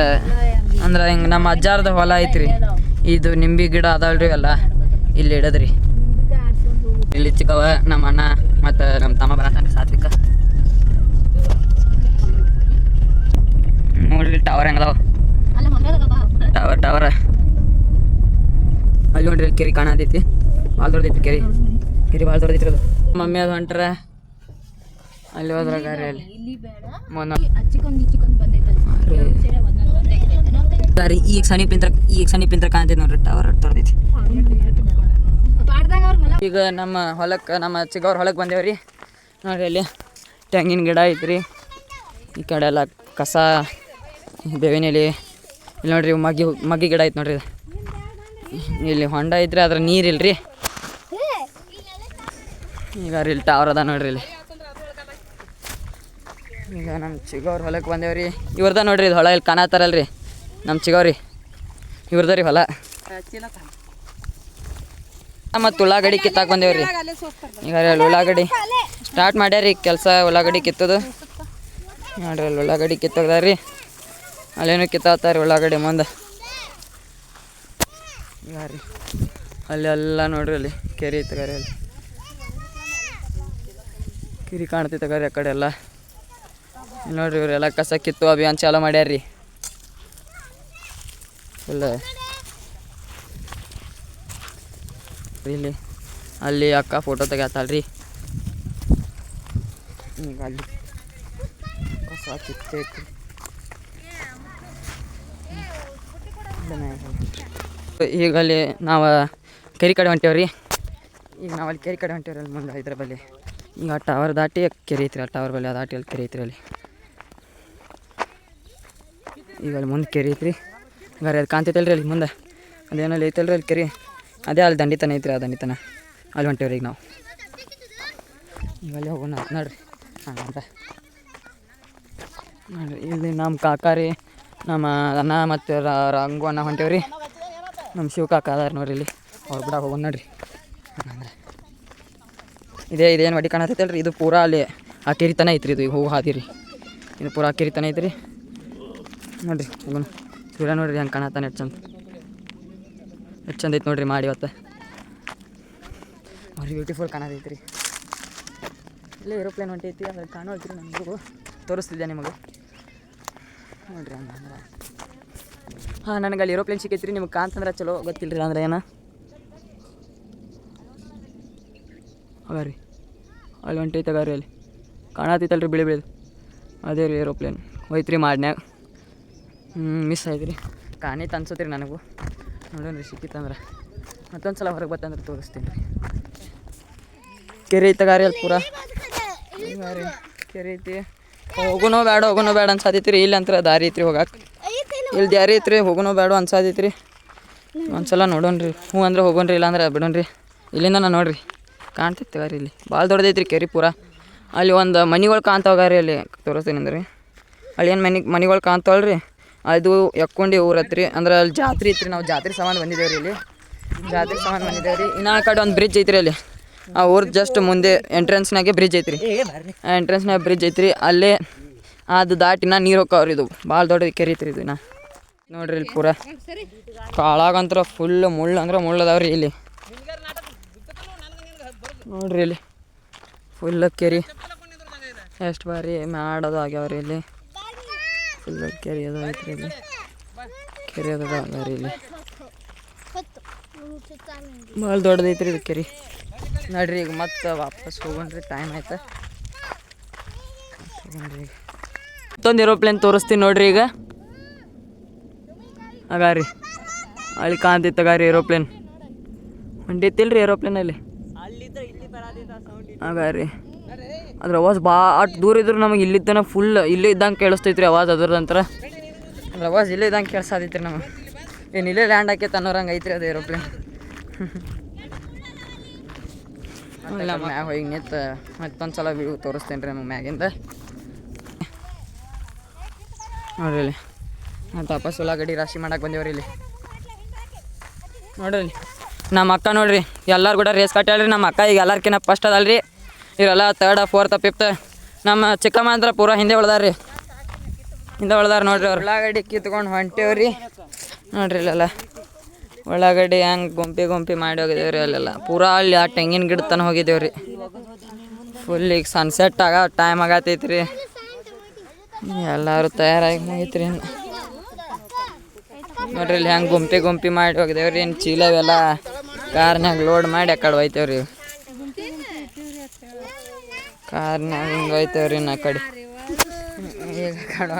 Speaker 1: ಅಂದ್ರೆ ಹಿಂಗೆ ನಮ್ಮ ಅಜ್ಜಾರ್ದ ಹೊಲ ಐತ್ರಿ. ಇದು ನಿಂಬೆ ಗಿಡ ಅದಾವಲ್ರಿ ಎಲ್ಲ ಇಲ್ಲಿ ಹಿಡದ್ರಿ. ಇಲ್ಲಿ ಚಿಕ್ಕವ ನಮ್ಮ ಅಣ್ಣ ಮತ್ತು ನಮ್ಮ ತಮ್ಮ ಬರತ್ತಾನೆ ಸಾತ್ವಿಕ. ನೋಡ್ರಿ ಟವರ್ ಹೆಂಗದಾವ, ಟವರ್ ಅಲ್ಲಿ ನೋಡ್ರಿ ಕೆರೆ ಕಾಣತೈತಿ. ಭಾಳ ದೊಡ್ಡದೈತಿ ಕೆರೆ ಭಾಳ ದೊಡ್ಡದೈತಿ ಅದು. ಮಮ್ಮಿ ಅದು ಹೊಂಟ್ರ ಅಲ್ಲಿ ಹೋದ್ರಾಗ ಅಲ್ಲಿ ಈಗ ಸನಿಪಿಂತ್ರ ಕಾಣ್ತೈತಿ ನೋಡ್ರಿ ಟವರ್ ತೊಡ್ದೈತಿ. ಈಗ ನಮ್ಮ ಹೊಲಕ್ಕೆ ನಮ್ಮ ಚಿಕ್ಕವ್ರ ಹೊಲಕ್ಕೆ ಬಂದೇವ್ರಿ. ನೋಡ್ರಿ ಅಲ್ಲಿ ತೆಂಗಿನ ಗಿಡ ಐತ್ರಿ. ಈ ಕಡೆ ಎಲ್ಲ ಕಸ ಬೇವಿನ ಎಲೆ. ಇಲ್ಲಿ ನೋಡ್ರಿ ಮಗ್ಗಿ ಗಿಡ ಐತೆ ನೋಡ್ರಿ. ಇಲ್ಲಿ ಹೊಂಡ ಐತ್ರಿ, ಅದ್ರ ನೀರಿಲ್ರಿ. ಈಗ ಇಲ್ಲಿ ಟವರ್ ಅದ ನೋಡ್ರಿ ಇಲ್ಲಿ. ಈಗ ನಮ್ಮ ಚಿಗವ್ರ ಹೊಲಕ್ಕೆ ಬಂದೇವ್ರಿ. ಇವ್ರದ ನೋಡ್ರಿ ಇದು ಹೊಲ ಇಲ್ಲಿ ಕಾಣತ್ತಾರಲ್ರಿ ನಮ್ಮ ಚಿಗವ್ರಿ, ಇವ್ರದ ರೀ ಹೊಲ. ಮತ್ತು ಉಳ್ಳಾಗಡ್ಡಿ ಕಿತ್ತಾಕ್ ಬಂದೇವ್ರಿ. ಈಗ ಅಲ್ಲಿ ಉಳ್ಳಾಗಡ್ಡಿ ಸ್ಟಾರ್ಟ್ ಮಾಡ್ಯಾರಿ ಕೆಲಸ, ಉಳ್ಳಾಗಡ್ಡಿ ಕಿತ್ತೋದು ನೋಡ್ರಿ. ಅಲ್ಲಿ ಉಳ್ಳಾಗಡ್ಡಿ ಕಿತ್ತೋಗ್ದಾರ್ರಿ, ಅಲ್ಲೇನು ಕಿತ್ತಾತಾರ ಉಳ್ಳಾಗಡ್ಡಿ ಮುಂದೆ. ಈಗ ರೀ ಅಲ್ಲೆಲ್ಲ ನೋಡ್ರಿ ಅಲ್ಲಿ ಕೆರೆ ಐತಗಾರಿ, ಅಲ್ಲಿ ಕೆರೆ ಕಾಣ್ತೈತಗಾರಿ ಆ ಕಡೆ ಎಲ್ಲ. ನೋಡ್ರಿ ಇವರೆಲ್ಲ ಕಸ ಕಿತ್ತು ಅಭಿಯಾನ ಚಾಲೂ ಮಾಡ್ಯಾರ್ರಿ ಫುಲ್. ಇಲ್ಲಿ ಅಲ್ಲಿ ಅಕ್ಕ ಫೋಟೋ ತೆಗ್ಯಾತಾಳ್ರಿ. ಈಗ ಅಲ್ಲಿ ಕಸ ಕಿತ್ತೈತಿ. ಈಗ ಅಲ್ಲಿ ನಾವು ಕೆರೆ ಕಡೆ ಹೊಂಟೇವ್ರಿ. ಈಗ ನಾವು ಅಲ್ಲಿ ಕೆರೆ ಕಡೆ ಹೊಂಟೇವ್ರಿ. ಅಲ್ಲಿ ಮುಂದೆ ಇದ್ರ ಬಲ್ಲಿ ಈಗ ಟವರ್ ದಾಟಿ ಕೆರೆ ಐತ್ರಿ. ಆ ಟವರ್ ಬಲ್ಲಿ ದಾಟಿ ಅಲ್ಲಿ ಕೆರೆ ಐತ್ರಿ. ಅಲ್ಲಿ ಈಗ ಅಲ್ಲಿ ಮುಂದೆ ಕೆರೆ ಐತ್ರಿ. ಗಾರಿ ಅದು ಕಾಣ್ತೈತಲ್ರಿ ಅಲ್ಲಿ ಮುಂದೆ ಅದೇನಲ್ಲಿ ಐತಲ್ರಿ ಅಲ್ಲಿ ಕೆರೆ, ಅದೇ ಅಲ್ಲಿ ದಂಡಿತನ ಐತ್ರಿ. ಆ ದಂಡಿತನ ಅಲ್ಲಿ ಹೊಂಟೇವ್ರಿ ಈಗ ನಾವು. ಈಗ ಅಲ್ಲಿ ಹೋಗೋಣ ನೋಡ್ರಿ ಹಂಗಂತ ನೋಡ್ರಿ. ಇಲ್ಲಿ ನಮ್ಮ ಕಾಕಾರಿ ನಮ್ಮ ಅಣ್ಣ ಮತ್ತು ರಂಗು ಅಣ್ಣ ಹೊಂಟೇವ್ರಿ. ನಮ್ಮ ಶಿವಕಾಕ ಅದಾರ ನೋಡ್ರಿ ಇಲ್ಲಿ ಅವ್ರು ಬಿಡ ಹೋಗೋಣ ನೋಡ್ರಿ. ಅಂದ್ರೆ ಇದೇನು ವಡಿ ಕಾಣತೈತಲ್ಲ ರೀ, ಇದು ಪೂರಾ ಅಲ್ಲಿ ಆ ಕೆರಿತನ ಐತ್ರಿ, ಇದು ಹೋಗಿ ಹಾದಿರಿ, ಇದು ಪೂರಾ ಆ ಕೆರಿತನ ಐತ್ರಿ ನೋಡ್ರಿ. ಹೋಗೋಣ ಸೂರ್ಯ ನೋಡ್ರಿ ಹೆಂಗೆ ಕಾಣತ್ತಾನೆ, ಎಷ್ಟು ಚಂದ ಐತೆ ನೋಡ್ರಿ ಮಾಡಿ ಇವತ್ತು. ಭಾರಿ ಬ್ಯೂಟಿಫುಲ್ ಕಾಣತೈತ್ರಿ. ಇಲ್ಲೇ ಏರೋಪ್ಲೇನ್ ಹೊಂಟೈತಿ, ಅದ್ರಲ್ಲಿ ಕಾಣೋಲ್ತ್ರಿ, ನನಗೂ ತೋರಿಸ್ತಿದ್ದೆ ನಿಮಗೆ ನೋಡ್ರಿ. ಹಂಗಂದ್ರೆ ಹಾಂ, ನನಗೆ ಅಲ್ಲಿ ಏರೋಪ್ಲೇನ್ ಸಿಕ್ಕೈತ್ರಿ, ನಿಮ್ಗೆ ಕಾಣ್ತಂದ್ರೆ ಚಲೋ, ಗೊತ್ತಿಲ್ಲ ರೀ ಅಂದ್ರೆ ಏನು ಅಗಾರಿ ಅಲ್ಲಿ ಹೊಂಟೈತೆ ಅಗಾರಿ, ಅಲ್ಲಿ ಕಾಣತೈತಲ್ರಿ ಬಿಳಿ ಬಿಳಿದು, ಅದೇ ರೀ ಏರೋಪ್ಲೇನ್ ಹೋಯ್ತ್ರಿ ಮಾಡ್ನ್ಯಾಗ. ಮಿಸ್ ಆಯ್ತು ರೀ, ಕಾಣೈತೆ ಅನ್ಸತ್ತೆ ರೀ ನನಗೂ. ನೋಡೋಣ ರೀ ಸಿಕ್ಕಿತ್ತಂದ್ರೆ ಮತ್ತೊಂದು ಸಲ ಹೊರಗೆ ಬತ್ತಂದ್ರೆ ತೋರಿಸ್ತೀನಿ ರೀ. ಕೆರೆ ಐತಗಾರಿ ಅಲ್ಲಿ ಪೂರಾ ರೀ, ಕೆರೆ ಐತಿ. ಹೋಗೋನೋ ಬೇಡ ಅನ್ಸಾತೈತಿ ರೀ. ಇಲ್ಲಿ ಅಂತ ದಾರಿ ಐತ್ರಿ ಹೋಗಕ್ಕೆ, ಇಲ್ಲಿ ದಾರಿ ಐತ್ರಿ, ಹೋಗೋನೋ ಬೇಡ ಅನ್ಸಾತೈತಿ ರೀ. ಒಂದ್ಸಲ ನೋಡೋಣ ರೀ, ಹ್ಞೂ ಅಂದ್ರೆ ಹೋಗೋಣ ರೀ, ಇಲ್ಲಾಂದ್ರೆ ಬಿಡೋಣ ರೀ. ಇಲ್ಲಿಂದ ನಾನು ನೋಡಿರಿ ಕಾಣ್ತೈತೆ ರೀ, ಇಲ್ಲಿ ಭಾಳ ದೊಡ್ಡದೈತ್ರಿ ಕೆರೆ ಪೂರಾ. ಅಲ್ಲಿ ಒಂದು ಮನೆಗಳು ಕಾಣ್ತಾವ್ರಿ, ಅಲ್ಲಿ ತೋರಿಸ್ತೀನಿ ಅಂದ್ರೆ ಅಲ್ಲಿ ಏನು ಮನೆಗಳು ಕಾಣ್ತಾವಲ್ರಿ, ಅದು ಎಕ್ಕೊಂಡು ಊರತ್ರಿ. ಅಂದ್ರೆ ಅಲ್ಲಿ ಜಾತ್ರೆ ಐತ್ರಿ, ನಾವು ಜಾತ್ರೆ ಸಾಮಾನು ಬಂದಿದ್ದೇವೆ ರೀ, ಇಲ್ಲಿ ಜಾತ್ರೆ ಸಾಮಾನು ಬಂದಿದ್ದೇವೆ ರೀ. ಇನ್ನೂ ಆ ಕಡೆ ಒಂದು ಬ್ರಿಡ್ಜ್ ಐತ್ರಿ, ಅಲ್ಲಿ ಆ ಊರು ಜಸ್ಟ್ ಮುಂದೆ ಎಂಟ್ರೆನ್ಸ್ನಾಗೆ ಬ್ರಿಡ್ಜ್ ಐತ್ರಿ, ಆ ಎಂಟ್ರೆನ್ಸ್ನಾಗ ಬ್ರಿಡ್ಜ್ ಐತ್ರಿ. ಅಲ್ಲೇ ಅದು ದಾಟಿನ ನೀರು ಹೋಗ್ತಾವ್ರಿ, ಇದು ಭಾಳ ದೊಡ್ಡ ಕೆರೆ ಐತ್ರಿ ಇದು. ನೋಡ್ರಿ ಇಲ್ಲಿ ಪೂರಾ ಕಾಳಾಗಂತ್ರ ಫುಲ್ ಮುಳ್ಳು ಅಂದ್ರೆ ಮುಳ್ಳು ಅದಾವ್ರಿ ಇಲ್ಲಿ. ನೋಡ್ರಿ ಇಲ್ಲಿ ಫುಲ್ ಕೆರೆ, ಎಷ್ಟು ಬಾರಿ ಮಾಡೋದು ಆಗ್ಯಾವ್ರಿ ಇಲ್ಲಿ. ಫುಲ್ ಕೆರೆ ಅದು ಐತ್ರಿ, ಇಲ್ಲಿ ಕೆರೆ ಅದು ಆಗ್ಯಾವ್ರಿ ಇಲ್ಲಿ, ಭಾಳ ದೊಡ್ಡದೈತ್ರಿ ಇದು ಕೆರೆ. ನೋಡ್ರಿ ಈಗ ಮತ್ತೆ ವಾಪಸ್ ಹೋಗೋಣ್ರಿ, ಟೈಮ್ ಆಯ್ತು. ಹೋಗೋಣ್ರಿ, ಮತ್ತೊಂದು ಏರೋಪ್ಲೇನ್ ತೋರಿಸ್ತೀನಿ ನೋಡ್ರಿ. ಈಗ ಅಗಾರಿ ಅಲ್ಲಿ ಕಾಣ್ತೈತೆ ಅಗಾರಿ ಏರೋಪ್ಲೇನ್ ಹೊಂಟೈತಿಲ್ರಿ, ಏರೋಪ್ಲೇನಲ್ಲಿ ಅಗಾರಿ. ಅದ್ರ ಅವಾಜ್ ಭಾಳ ದೂರ ಇದ್ರು ನಮಗೆ ಇಲ್ಲಿದ್ದಾನ ಫುಲ್ ಇಲ್ಲೇ ಇದ್ದಂಗೆ ಕೇಳಿಸ್ತೈತ್ರಿ ಅವಾಜ್ ಅದ್ರದಂತ್ರ. ಅದ್ರ ಅವಾಜ್ ಇಲ್ಲೇ ಇದ್ದಂಗೆ ಕೇಳಿಸತೈತ್ರಿ ನಮಗೆ. ಏನು ಇಲ್ಲೇ ಲ್ಯಾಂಡ್ ಆಕೈತೆ ಅನ್ನೋರಂಗೆ ಐತ್ರಿ ಅದು ಏರೋಪ್ಲೇನ್. ಇಲ್ಲ ಮ್ಯಾಗ ಹೋಗಿ ನಿಂತು ಮತ್ತೊಂದು ಸಲ ವ್ಯೂ ತೋರಿಸ್ತೇನೆ ರೀ ನಮಗೆ ಮ್ಯಾಗಿಂದ. ನೋಡ್ರಿ ಇಲ್ಲಿ ಮತ್ತು ವಾಪಸ್ ಉಳ್ಳಾಗಡ್ಡಿ ರಾಶಿ ಮಾಡಕ್ಕೆ ಬಂದೇವ್ರಿ ಇಲ್ಲಿ. ನೋಡ್ರಿ ನಮ್ಮ ಅಕ್ಕ ನೋಡ್ರಿ, ಎಲ್ಲರೂ ಕೂಡ ರೇಸ್ ಕಟ್ಟಾಳ್ರಿ. ನಮ್ಮ ಅಕ್ಕ ಈಗ ಎಲ್ಲರ್ಕಿನ್ನ ಫಸ್ಟ್ ಅದಲ್ರಿ, ಇವರೆಲ್ಲ 3rd 4th 5th. ನಮ್ಮ ಚಿಕ್ಕಮ್ಮ ಅಂದ್ರೆ ಪೂರಾ ಹಿಂದೆ ಉಳ್ದಾರ್ರಿ, ಹಿಂದೆ ಉಳ್ದಾರ ನೋಡ್ರಿ. ಅವ್ರು ಉಳ್ಳಾಗಡ್ಡಿ ಕಿತ್ಕೊಂಡು ಹೊಂಟೇವ್ರಿ ನೋಡ್ರಿ. ಇಲ್ಲೆಲ್ಲ ಉಳ್ಳಾಗಡ್ಡಿ ಹೆಂಗೆ ಗುಂಪಿ ಮಾಡಿ ಹೋಗಿದ್ದೇವ್ರಿ. ಅಲ್ಲೆಲ್ಲ ಪೂರಾ ಅಲ್ಲಿ ಆ ತೆಂಗಿನ ಗಿಡ ತನಕ ಹೋಗಿದ್ದೇವ್ರಿ. ಫುಲ್ ಈಗ ಸನ್ಸೆಟ್ ಆಗ ಟೈಮ್ ಆಗತೈತ್ರಿ, ಎಲ್ಲರೂ ತಯಾರಾಗಿ ಮುಗೀತ್ರಿ. ನೋಡ್ರಿ ಇಲ್ಲಿ ಹೆಂಗೆ ಗುಂಪಿ ಮಾಡಿ ಹೋಗಿದ್ದೇವ್ರಿ. ಇನ್ನು ಚೀಲ ಇವೆಲ್ಲ ಕಾರ್ನ್ಯಾಗ ಲೋಡ್ ಮಾಡಿ ಆ ಕಡೆ ಹೋಯ್ತೇವ್ರಿ, ಕಾರ್ನ್ಯಾಗ ಹಿಂಗೆ ಹೋಯ್ತೇವ್ರಿ ನಾ ಕಡೆ. ಈಗ ಕಡೆ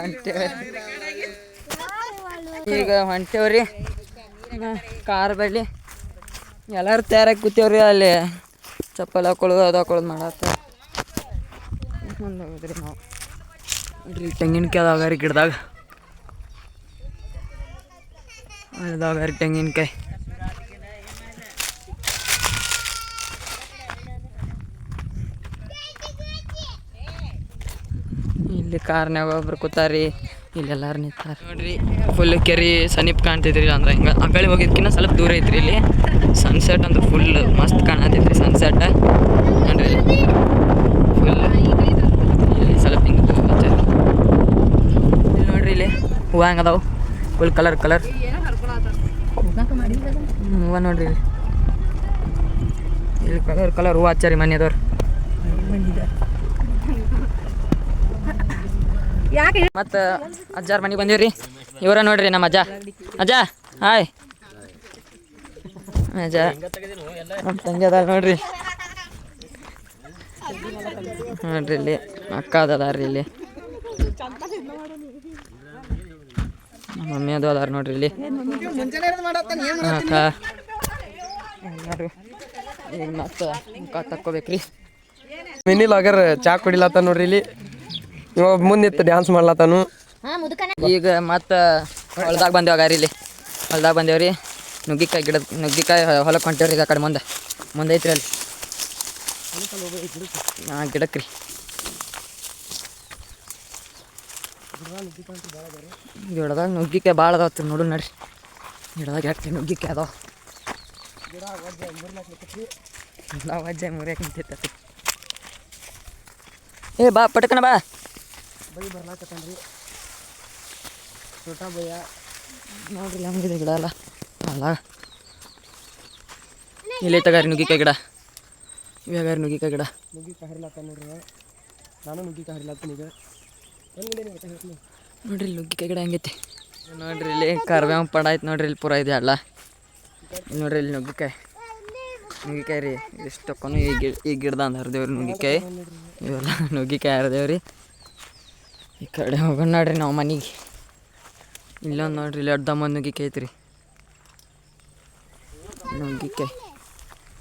Speaker 1: ಹೊಂಟೇವ್ರಿ ಕಾರ್ ಬಳಿ. ಎಲ್ಲರೂ ತಯಾರಾಗಿ ಕೂತೇವ್ರಿ, ಅಲ್ಲಿ ಚಪ್ಪಲ್ ಹಾಕೊಳ್ಳೋದು ಅದು ಹಾಕೊಳ್ಳೋದು ಮಾಡತ್ತ ಮುಂದೆ ಹೋಗಿದ್ರಿ ನಾವು. ನೋಡ್ರಿ ತೆಂಗಿನಕಾಯಿ ಅದಾವ್ರಿ ಗಿಡದಾಗ, ಅದಾವ್ರಿ ತೆಂಗಿನಕಾಯಿ. ಇಲ್ಲಿ ಕಾರ್ನ್ಯಾಗ ಒಬ್ರು ಕೂತಾರಿ, ಇಲ್ಲೆಲ್ಲಾರು ನಿಂತಾರ ನೋಡ್ರಿ. ಫುಲ್ ಕೆರೆ ಸಮೀಪ ಕಾಣ್ತೈತ್ರಿ, ಅಂದ್ರೆ ಹಿಂಗೆ ಆ ಕಡೆ ಹೋಗಿದ್ಕಿನ್ನ ಸ್ವಲ್ಪ ದೂರ ಐತ್ರಿ. ಇಲ್ಲಿ ಸನ್ಸೆಟ್ ಅಂದ್ರೆ ಫುಲ್ ಮಸ್ತ್ ಕಾಣತೈತ್ರಿ ಸನ್ಸೆಟ್ ನೋಡ್ರಿ. ಫುಲ್ ಇಲ್ಲಿ ಸ್ವಲ್ಪ ಹಿಂಗೆ ಇಲ್ಲಿ ನೋಡ್ರಿ, ಇಲ್ಲಿ ಹೂವು ಹೆಂಗೆ ಅದಾವು ಫುಲ್ ಕಲರ್ ಹೂವು ನೋಡ್ರಿ. ಇಲ್ಲಿ ಕಲರ್ ಹೂವು ಹಚ್ಚಾರಿ ಮನೆಯದವ್ರು. ಮತ್ತು ಅಜ್ಜಾರ ಮನೆಗೆ ಬಂದೀವ್ರಿ. ಇವರ ನೋಡ್ರಿ ನಮ್ಮ ಅಜ್ಜ ಹಾಯ್ ಅಜ್ಜ. ನಮ್ಮ ತಂಗಿ ಅದಾರ ನೋಡ್ರಿ, ನೋಡ್ರಿ ಇಲ್ಲಿ ಅಕ್ಕ ಅದಾರ ಇಲ್ಲಿ, ನಮ್ಮ ಮಮ್ಮಿ ಅದು ಅದಾರ ನೋಡ್ರಿ ಇಲ್ಲಿ ಅಕ್ಕ. ನೋಡ್ರಿ ಈಗ ಮತ್ತೆ ಮುಖ ತಕ್ಕೋಬೇಕ್ರಿ.
Speaker 5: ಮಿನಿ ಲಾಗರ್ ಚಾ ಕುಡಿಲತ್ತ ನೋಡ್ರಿ. ಇಲ್ಲಿ ಇವಾಗ ಮುಂದಿತ್ತು ಡ್ಯಾನ್ಸ್ ಮಾಡ್ಲತ್ತಾನು.
Speaker 1: ಈಗ ಮತ್ತೆ ಹೊಲ್ದಾಗ ಬಂದೇವ ಇಲ್ಲಿ ಹೊಲ್ದಾಗ ಬಂದೇವ್ರಿ. ನುಗ್ಗಿಕಾಯಿ ಹೊಲಕ್ಕೆ ಹೊಂಟೇವ್ರಿ. ಆ ಕಡೆ ಮುಂದೆ ಐತ್ರಿ ಅಲ್ಲಿ ಗಿಡಕ್ಕೆ ರೀ. ಗಿಡದಾಗ ನುಗ್ಗಿಕಾಯಿ ಭಾಳ ಅದಾವತ್ರಿ, ನೋಡು ನಡ್ರಿ. ಗಿಡದಾಗ ಎಟ್ಟು ನುಗ್ಗಿಕಾಯಿ ಅದಾವ ಗಿಡ ವಜ್ಜೆ ಮುರಿಯಕ್ಕೆ ನಿಂತೈತೆ ಏ ಬಾ ಪಟ್ಕನ ಬಾ
Speaker 5: ಬೈ ಬರ್ಲಾಕತ್ತಾನ್ರಿ ಚೋಟಾ ಬಯ್ಯ
Speaker 1: ನೋಡ್ರಿ ಹೆಂಗಿದೆ ಗಿಡ ಅಲ್ಲ ಅಲ್ಲ ಇಲ್ಲೇ ತಗಾರಿ ನುಗ್ಗಿಕಾಯಿ ಗಿಡ ಇವಾಗಾರಿ ನುಗ್ಗಿಕಾಯಿ ಗಿಡ
Speaker 5: ನುಗ್ಗಿಕಾಯಿ ಹರಿಲಾತಾನ ನೋಡ್ರಿ ನಾನು ನುಗ್ಗಿಕಾಯಿ ಹರಿಲಾತೀನಿ ಈಗ ಹೆಂಗಿದೆ ನೀವು ಹೇಳ್ತೀನಿ
Speaker 1: ನೋಡ್ರಿ ಇಲ್ಲಿ ನುಗ್ಗಿಕಾಯಿ ಗಿಡ ಹೆಂಗೈತಿ ನೋಡ್ರಿ ಇಲ್ಲಿ ಕರ್ಬೇವು ಪಡ ಆಯ್ತು ನೋಡ್ರಿ ಇಲ್ಲಿ ಪೂರ ಇದೆ ಅಲ್ಲ ಇಲ್ಲಿ ನೋಡ್ರಿ ಇಲ್ಲಿ ನುಗ್ಗಿಕಾಯಿ ರೀ ಇಷ್ಟಕ್ಕೊನು ಈ ಗಿಡದ ಅಂದು ಹರಿದೇವ್ರಿ ನುಗ್ಗಿಕಾಯಿ ಇವೆಲ್ಲ ನುಗ್ಗಿಕಾಯಿ ಹರಿದೇವ್ರಿ ಈ ಕಡೆ ಹೋಗೋಣ ನೋಡ್ರಿ ನಾವು ಮನೆಗೆ ಇಲ್ಲೊಂದು ನೋಡ್ರಿ ಇಲ್ಲಿ ಅಡ್ದಮ್ಮಂದು ನುಗ್ಗಿಕಾಯಿ ಐತ್ರಿ ನುಗ್ಗಿಕಾಯಿ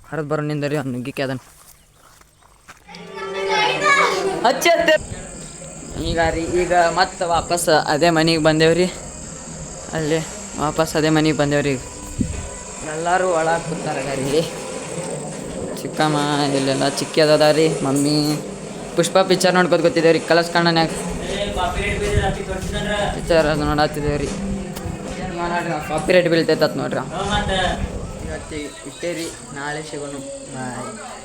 Speaker 1: ಹರಿದು ಬರೋನಿಂದ ರೀ ಒಂದು ನುಗ್ಗಿಕಾಯಿ ಅದನ್ನು ಈಗ ಮತ್ತೆ ವಾಪಸ್ ಅದೇ ಮನೆಗೆ ಬಂದೇವ್ರಿ ಅಲ್ಲಿ ವಾಪಸ್ ಅದೇ ಮನೆಗೆ ಬಂದೇವ್ರಿ ಈಗ ಎಲ್ಲರೂ ಒಳಗೆ ಕೂತಾರೆ ಇಲ್ಲಿ ಚಿಕ್ಕಮ್ಮ ಇಲ್ಲೆಲ್ಲ ಚಿಕ್ಕಿ ಅದ ರೀ ಮಮ್ಮಿ ಪುಷ್ಪ ಪಿಕ್ಚರ್ ನೋಡ್ಕೊತ ಗೊತ್ತಿದ್ದೇವೆ ರೀ ಕಲರ್ಸ್ ಕಣ್ಣನ್ಯಾಗ ಪಿಕ್ಚರ್ ಅದು ನೋಡತ್ತಿದ್ದೇವೆ ರೀ ನೋಡ್ರಿ ಕಾಪಿ ರೇಟ್ ಬೀಳ್ತೈತೆ ನೋಡ್ರಿ ಇವತ್ತು ಇಟ್ಟೇ ರೀ ನಾಳೆ ಸಿಗೋಣ ಬಾಯ್